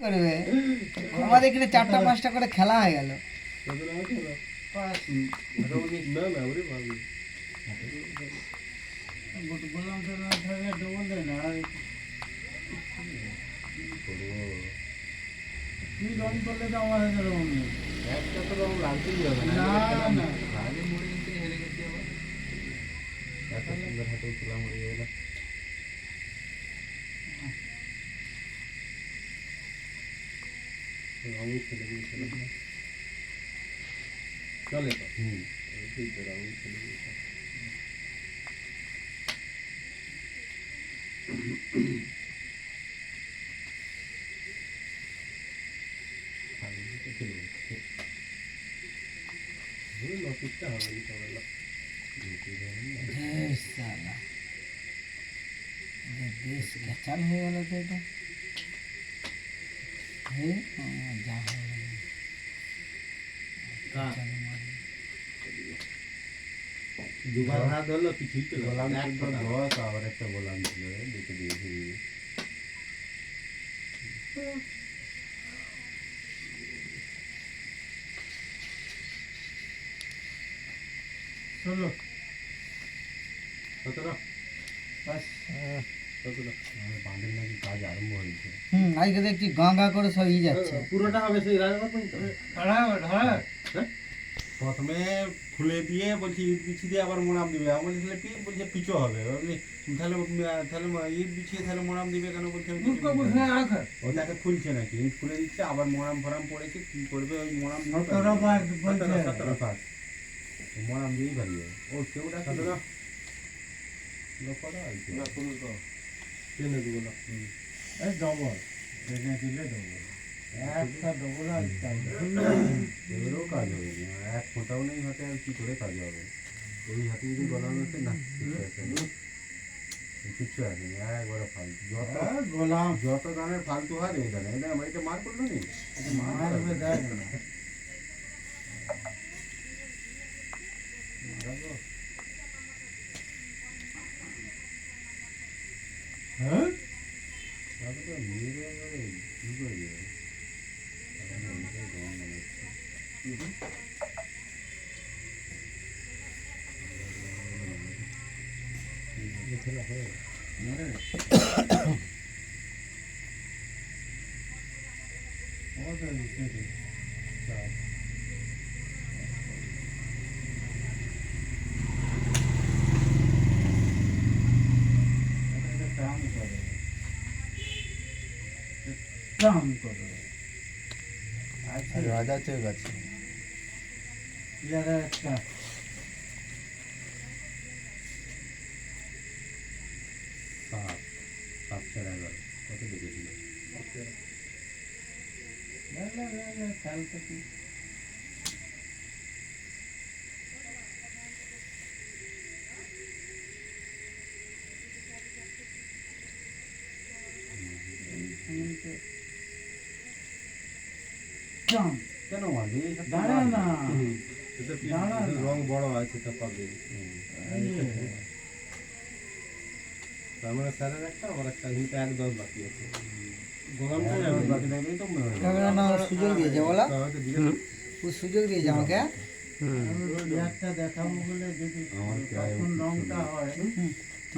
করবে আমাদের এখানে 4টা 5টা করে খেলা হয়ে গেল। তুই রং করলে তো আমার হাতে রং নেই। একটা তো রং লাগতেই হবে না না আগে মুড়ে নিতে হেরে গেছি আবার এত সুন্দর হাতে তোলা মুড়ে গেল রঙই ছেলে দিয়েছিলাম চলে তো ঠিক তো রঙই ছেলে দিয়েছিলাম লতিটা হবে না সবাই ঢের সালা বেশ ক্যাচাল হয়ে গেল তো এটা। যা দুবার হাত ধরলো কিছুই তো গোলাম বস আবার একটা গোলাম ছিল দেখে দিয়েছি চলো কতটা বাস কতটা বাঁধের নাকি কাজ আরম্ভ হয়েছে আজকে দেখছি গা গা করে সব ই যাচ্ছে। পুরোটা হবে সেই রাজা প্রথমে খুলে দিয়ে বলছি ইট বিছিয়ে দিয়ে আবার মোনাম দিবে আমি বলছি তাহলে বলছে পিচো হবে বলছি তাহলে তাহলে ইট বিছিয়ে তাহলে মোনাম দিবে কেন বলছে ওটাকে খুলছে নাকি ইট খুলে দিচ্ছে আবার মোনাম ফোরাম পড়েছে কি করবে ওই মোনাম মোনাম দিয়েই পারিয়ে ও কেউটা টেনে দেবো না এই ডবল ট্রেনে দিলে ডবল একটা ডবল আর এবারেও কাজ হবে না এক ফোঁটাও নেই হাতে আর কি করে কাজ হবে এই হাতে যদি গলানো হচ্ছে না কিচ্ছু আসেনি একবারে ফালতু যত গোলাম যত গানের ফালতু হয় এই গানে এটা এটা মার করলো নি মারবে দেখ না হ্যাঁ কি করবে রাজা চেক আছে একটা সাত সাত ছেড়ে গেল কত দেখেছিল কালকে কেন মাঝে দাঁড়া না রং বড় আছে তা পাবে তার মানে স্যারের একটা আমার একটা কিন্তু 1-10 বাকি আছে গোলামটা বাকি থাকলে তো সুযোগ দিয়েছে বলো সুযোগ দিয়েছে আমাকে একটা দেখাবো বলে যদি রংটা হয়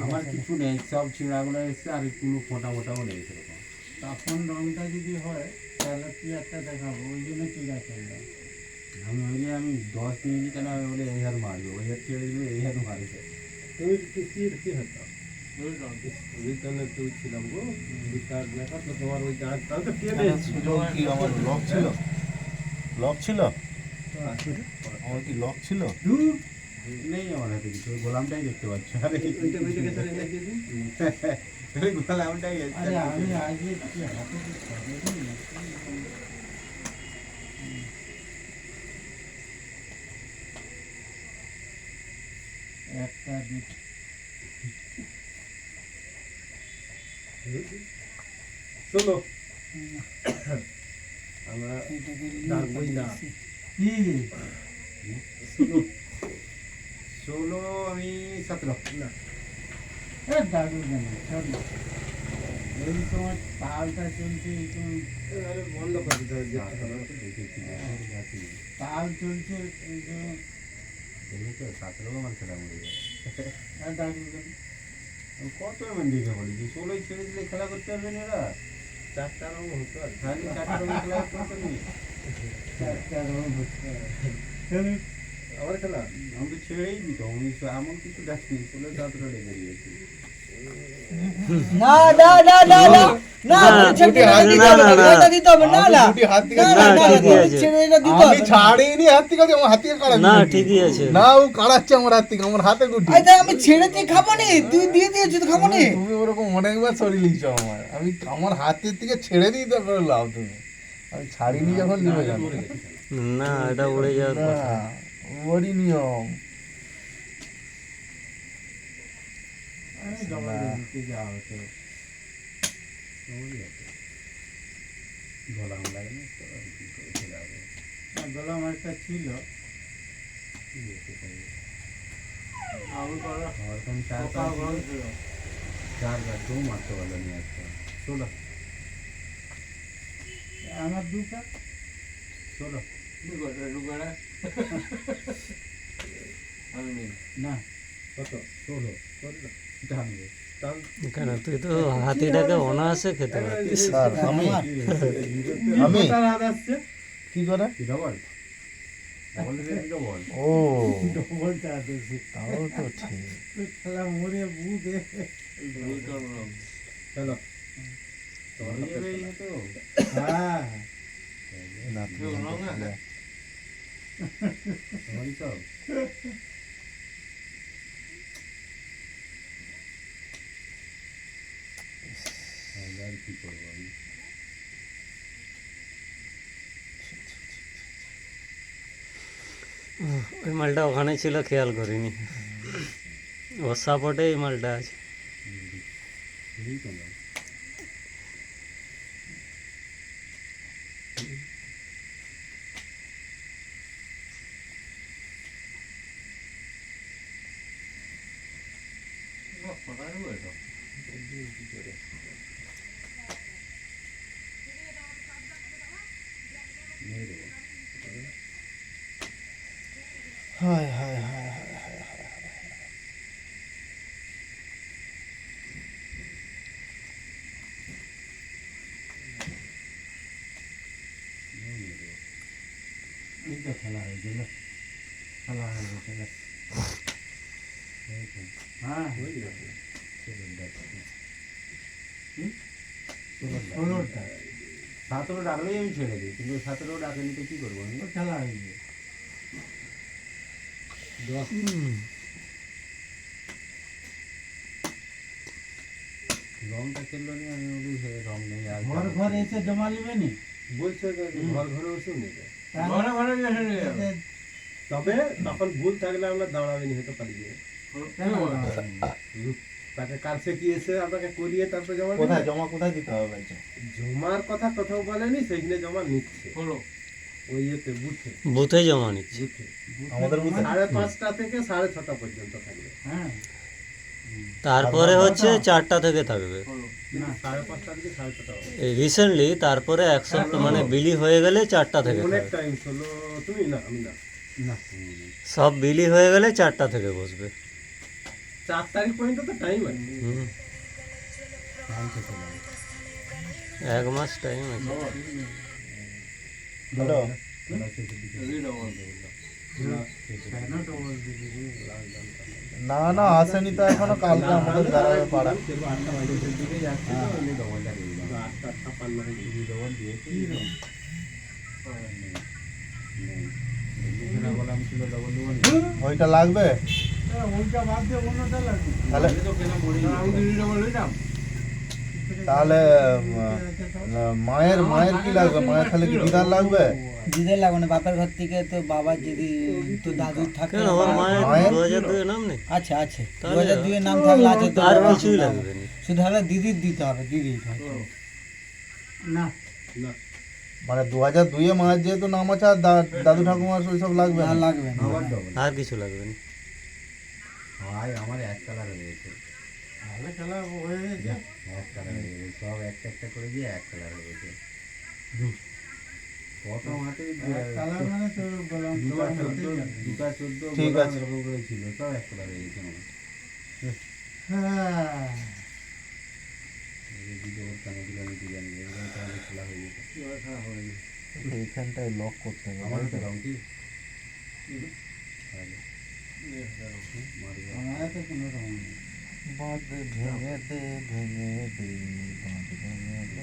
আমার কিছু নেই সব ছিঁড়াগুলো এসছে আর কোনো ফোঁটা ফোটাও নেই সেরকম তখন রংটা যদি হয় তাহলে কি একটা দেখাবো ওই জন্য চিড়া করলাম আমি বলি আমি 10 নিয়েছি কেন আমি বলে এই হাত মারবো ওই হাত ছেড়ে দিলে এই হাত মারবে তুমি কি হতো ওই জন্য তো ছিলাম গো বিচার দেখা তো তোমার ওই গাছ তাহলে তো কে নেই কি আমার লক ছিল আমার কি লক ছিল নেই আমার হাতে কিছু গোলামটাই দেখতে পাচ্ছ আরে ওইটা ওইটাকে তাহলে লাগিয়ে দিন ওই গোলামটাই আরে আমি আজকে কি হাতে একটা চলো আমরা ডাকবই না কি 16 আমি 17 না দাদু জানি এই সময় পালটা চলছে বন্ধ করে দিতে হবে তাল চলছে এই যে দেখেছো 17 আমার খেলা মরে যায় আর দাঁড়িয়ে গেল। আমি কত এমন দেখে বলেছি 16 ছেড়ে দিলে খেলা করতে পারবে না এরা 4টা রং হতো আর খালি 4টা রং খেলা করতে পারবে না চারটা রং হচ্ছে। কেন? আমার খেলা আমি তো ছেড়েই দিত আমি এমন কিছু দেখিনি 16 17 লেগে দিয়েছি না না না না না না ছুটি হাত দিতে হবে, এটা দিতে হবে না না ছুটি হাত থেকে না না না ঠিকই আছে। ছেড়ে এটা দিতে আমি হবে ছাড়িনি হাত থেকে, আমার হাত থেকে কাড়াচ্ছি না নাকি? ঠিকই আছে না ও কাড়াচ্ছে আমার হাত থেকে, আমার হাতে গুটি। আরে আমি ছেড়েছি খাবো নি তুই দিয়ে দিয়েছিস তো খাবো নি তুমি ওরকম অনেকবার সরি লিখছো আমার হাতের থেকে ছেড়ে দিই তারপরে লাভ তুমি। আমি ছাড়িনি যখন নিবে জানো না এটা উড়ে যাওয়ার না কথা ওরই নিয়ম। আরে জমা দিতে যাওয়া হতো। গলা লাগে না তো আর কি করে খেলা হবে গোলাম একটা ছিল আবু করা और तुम चार পোকা ঘর ছিল। 4 बार तुम मारते वाला नहीं आता 16 আমার দুটা 16 না কত 16 জানবে কেন তুই তো হাতিটাকে অনায়াসে খেতে পারতিস স্যার আমি রাত আসছে কি করে কি ডবল ডবল ডবল ও ডবলটা দেখছি তাও তো ঠিক। খেলা মরে বুঝে চলো তোর এই তো হ্যাঁ না, তোমারই সব আর কি করবো আমি ওই মালটা ওখানে ছিল খেয়াল করিনি ওর সাপোর্টে এই মালটা আছে এই তো না হায় হায় হায় হায় হায় হায়। এই তো খেলা হয়ে গেল খেলা হয়ে গেল হ্যাঁ হয়ে গেল ষোলোটা 17 ডাকলেই আমি ছেড়ে দিই কিন্তু 17 ডাকেনি তো কি করবো আমি খেলা হয়ে গেছে রংটা খেললো নি আমি বলি সে রং নেই আর ঘর ঘর এসে জমা নেবে নি বলছে তো ঘর ঘরে বসে নেবে ঘরে ঘরে এসে নেবে। তবে তখন ভুল থাকলে আমরা দাঁড়াবেনি হয়তো পালিয়ে কেন? তাকে কাছে কি এসে আপনাকে করিয়ে তারপর জমা কোথায় নেবে? জমা কোথায় দিতে হবে বলছে? জমার কথা কোথাও বলেনি সেইখানে জমা নিচ্ছে ওই ইয়েতে বুথে বুথে জমা নিচ্ছে বুথে আমাদের বুথে? 5:30 থেকে 6:30 পর্যন্ত থাকবে হ্যাঁ তারপরে হচ্ছে 4টা থেকে থাকবে না 5:30 থেকে 6:30 হবে রিসেন্টলি তারপরে এক সপ্তাহ মানে বিলি হয়ে গেলে 4টা থেকে অনেক থাকবে টাইম হলো তুমি না আমি না না সব বিলি হয়ে গেলে 4টা থেকে বসবে 4 তারিখ পর্যন্ত তো টাইম আছে হুম, এক মাস টাইম আছে হ্যালো কেন ডবল দিবি রে? না না আসেনি তো এখনো, কালকে আমাদের দাঁড়াবে পাড়া। 8টা বাজে দিকে যাচ্ছে তো ওই ডবলটা দিয়ে দিলাম 8:56 হয়ে গেছে। ডবল দিয়েছি দুখানা বললাম ছিল ডবল ডবল ওইটা লাগবে ওইটা বাদ দিয়ে অন্যটা লাগবে তাহলে তো কেন মরে তাহলে মায়ের মায়ের কি লাগবে? মায়ের তাহলে কি দিদার লাগবে? দিদের লাগবে না বাপের ঘর থেকে তো বাবা যদি তো দাদুর থাকে কেন আমার মায়ের মায়ের? 2002 নাম নেই আছে আছে তাহলে 2002 এর নাম থাকলে আছে তো আর কিছুই লাগবে না শুধু হলে দিদির দিতে হবে দিদির না না মানে 2002 মায়ের যেহেতু নাম আছে, আর দাদু ঠাকুমার ওইসব লাগবে না না? লাগবে না আবার ডবল আর কিছু লাগবে না ভাই আমার এক কালার হয়ে গেছে তাহলে খেলা হয়ে গেছে এক কালার হয়ে গেছে সব একটা একটা করে দিয়ে এক কালার হয়ে গেছে প্রথম হাতে কালার মানে তো বললাম তোমার মধ্যে যাবে। দুটা 14 ঠিক গোলাম আছে। এরকম করে ছিল সব এক কালার হয়ে গেছে আমার। হ্যাঁ এই ভিডিও কানে দিলে আমি জানি এরকম কালার খেলা হয়ে গেছে। খারাপ হয়ে গেছে। এইখানটায় লক করতে হবে আমার তাই তো তো? রং কি আমার তো কোনো রকম নেই। বাঁধ ভেঙে দে ভেঙে দে বাঁধ ভেঙে দে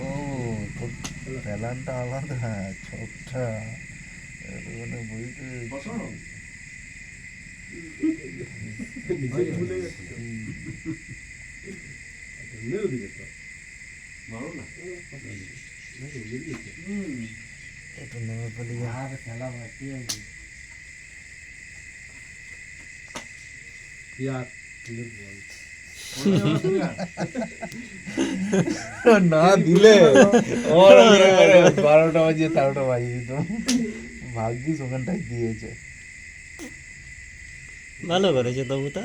ও তোর প্যালানটা আলাদা ছোটটা মানে বুঝতে নিজেই ভুলে গেছে এমনিও দিবে তো একটু নেমে পালিয়ে আর খেলা বাকি আছে। ইয়ার না দিলে ওর ইয়ে করে 12টা বাজিয়ে 13টা বাজিয়ে দিত ভাগ্যিস ওখানটায় দিয়েছে ভালো করেছে তবু তা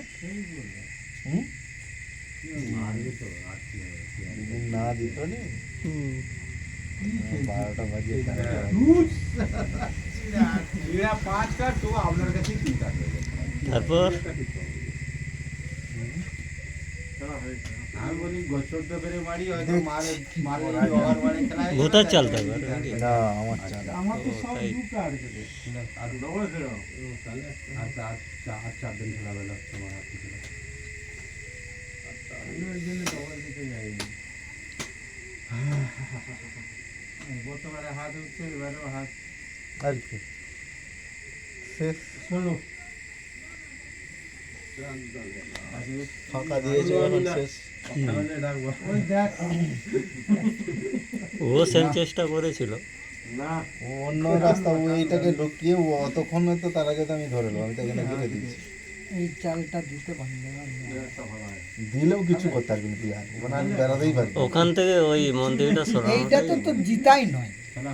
হুম? মারবে তো আর কি হবে? যদি না দিত নি হুম। 12টা বাজিয়ে 13টা এরা 5 কাট তো আপনার কাছে কি কাট হয়ে গেছে? তারপর আমি বলি গোচর তো বেরে মারি হয়তো মারলে ওভার মারে খেলা হয়ে ভূতার যাবে, চাল তো তাই এবার, নাকি? নাকি? না আমার চাল আমার তো সব তাই। দুটো আর গেছে। আর ডবল খেলো আচ্ছা আর 4 দিন খেলা হলো তোমার হাতে খেলা আমি ওই জন্য ডবল দিতে যাইনি। গতবারে হাত উঠছে এবারেও হাত আর কি শেষ ষোলো। ফাঁকা দিয়েছে এখন শেষ তাহলে ডাকবো ওই দেখ ও সেম চেষ্টা করেছিল না ও অন্য রাস্তা ও এইটাকে ঢুকিয়ে ও অতক্ষণ হয়তো তার আগে তো আমি ধরে নেবো আমি তো এখানে গেলে দিচ্ছি এই চালটা দিতে পারলে দিলেও কিছু করতে পারবি না তুই আর মানে আমি বেড়াতেই পারবি না। ওখান থেকে ওই মন্দিরটা সরানো এইটা তো তোর জিতাই নয়